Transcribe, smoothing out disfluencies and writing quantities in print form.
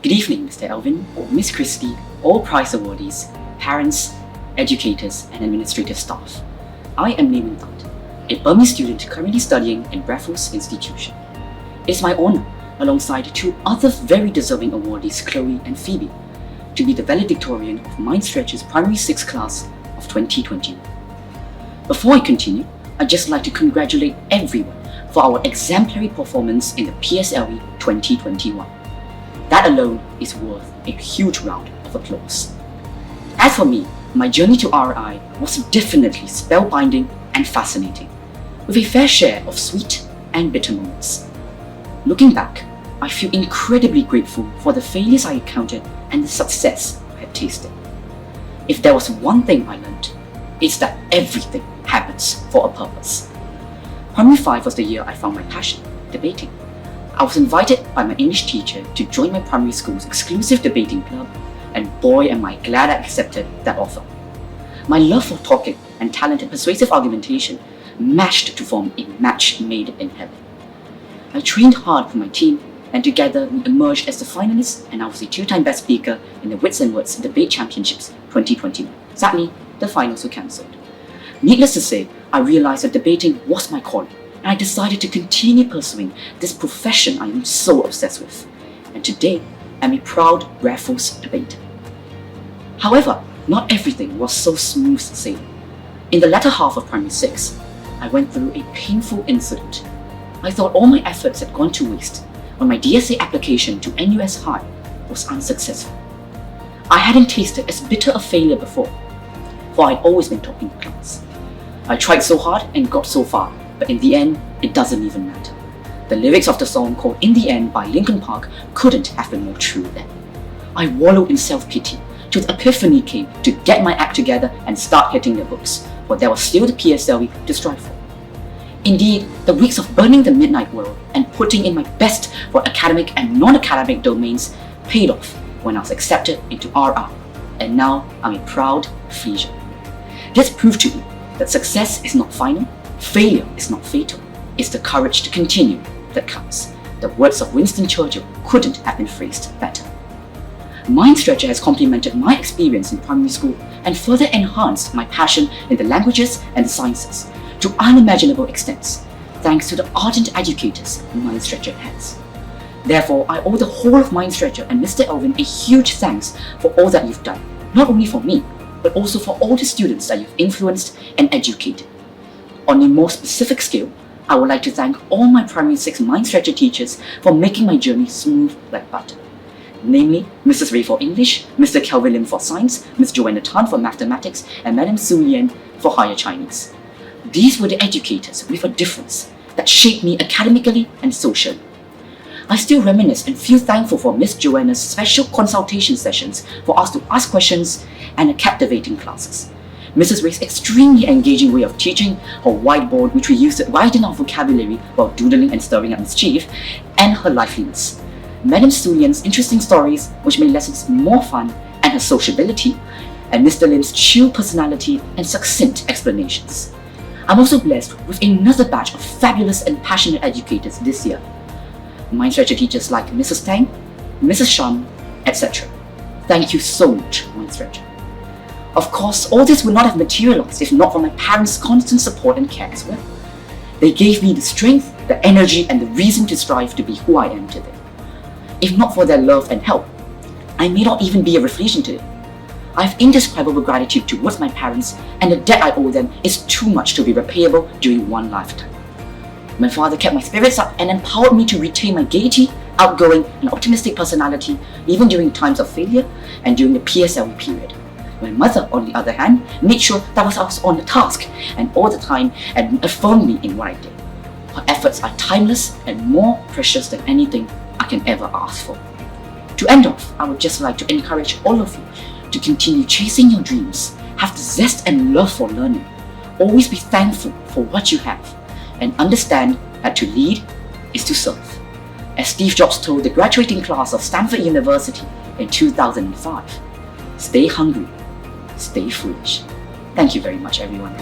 Good evening, Mr. Elvin or Miss Christie, all prize awardees, parents, educators, and administrative staff. I am Wun Thant, a Burmese student currently studying in Raffles Institution. It is my honor, alongside two other very deserving awardees, Chloe and Phoebe, to be the valedictorian of Mindstretch's Primary 6 class of 2021. Before I continue, I'd just like to congratulate everyone for our exemplary performance in the PSLE 2021. That alone is worth a huge round of applause. As for me, my journey to RI was definitely spellbinding and fascinating, with a fair share of sweet and bitter moments. Looking back, I feel incredibly grateful for the failures I encountered and the success I have tasted. If there was one thing I learned, it's that everything happens for a purpose. Primary 5 was the year I found my passion, debating. I was invited by my English teacher to join my primary school's exclusive debating club, and boy am I glad I accepted that offer. My love for talking and talent in persuasive argumentation matched to form a match made in heaven. I trained hard for my team, and together we emerged as the finalists, and I was a two-time best speaker in the Wits and Words Debate Championships 2021. Sadly, the finals were cancelled. Needless to say, I realized that debating was my calling, and I decided to continue pursuing this profession I am so obsessed with. And today, I'm a proud Raffles debater. However, not everything was so smooth sailing. In the latter half of Primary 6, I went through a painful incident. I thought all my efforts had gone to waste when my DSA application to NUS High was unsuccessful. I hadn't tasted as bitter a failure before, for I'd always been topping the class. I tried so hard and got so far, but in the end, it doesn't even matter. The lyrics of the song called In the End by Linkin Park couldn't have been more true then. I wallowed in self-pity till the epiphany came to get my act together and start hitting the books, for there was still the PSLE to strive for. Indeed, the weeks of burning the midnight world and putting in my best for academic and non-academic domains paid off when I was accepted into RI, and now I'm a proud Frisian. This proved to me that success is not final, failure is not fatal, it's the courage to continue that counts. The words of Winston Churchill couldn't have been phrased better. Mindstretcher has complemented my experience in primary school and further enhanced my passion in the languages and the sciences to unimaginable extents, thanks to the ardent educators Mindstretcher has. Therefore, I owe the whole of Mindstretcher and Mr. Elvin a huge thanks for all that you've done, not only for me, but also for all the students that you've influenced and educated. On a more specific scale, I would like to thank all my Primary 6 Mindstretcher teachers for making my journey smooth like butter. Namely, Mrs. Ray for English, Mr. Kelvin Lim for Science, Ms. Joanna Tan for Mathematics, and Madam Su Lian for Higher Chinese. These were the educators with a difference that shaped me academically and socially. I still reminisce and feel thankful for Miss Joanna's special consultation sessions for us to ask questions and her captivating classes. Mrs. Ray's extremely engaging way of teaching, her whiteboard which we used to widen our vocabulary while doodling and stirring up mischief, and her liveliness. Madam Sulian's interesting stories which made lessons more fun, and her sociability, and Mr. Lim's chill personality and succinct explanations. I'm also blessed with another batch of fabulous and passionate educators this year. Mindstretcher teachers like Mrs. Tang, Mrs. Shan, etc. Thank you so much, Mindstretcher. Of course, all this would not have materialized if not for my parents' constant support and care as well. They gave me the strength, the energy, and the reason to strive to be who I am today. If not for their love and help, I may not even be a Rafflesian today. I have indescribable gratitude towards my parents, and the debt I owe them is too much to be repayable during one lifetime. My father kept my spirits up and empowered me to retain my gaiety, outgoing, and optimistic personality even during times of failure and during the PSLE period. My mother, on the other hand, made sure that I was on the task and all the time and affirmed me in what I did. Her efforts are timeless and more precious than anything I can ever ask for. To end off, I would just like to encourage all of you to continue chasing your dreams, have the zest and love for learning, always be thankful for what you have, and understand that to lead is to serve. As Steve Jobs told the graduating class of Stanford University in 2005, stay hungry, stay foolish. Thank you very much, everyone.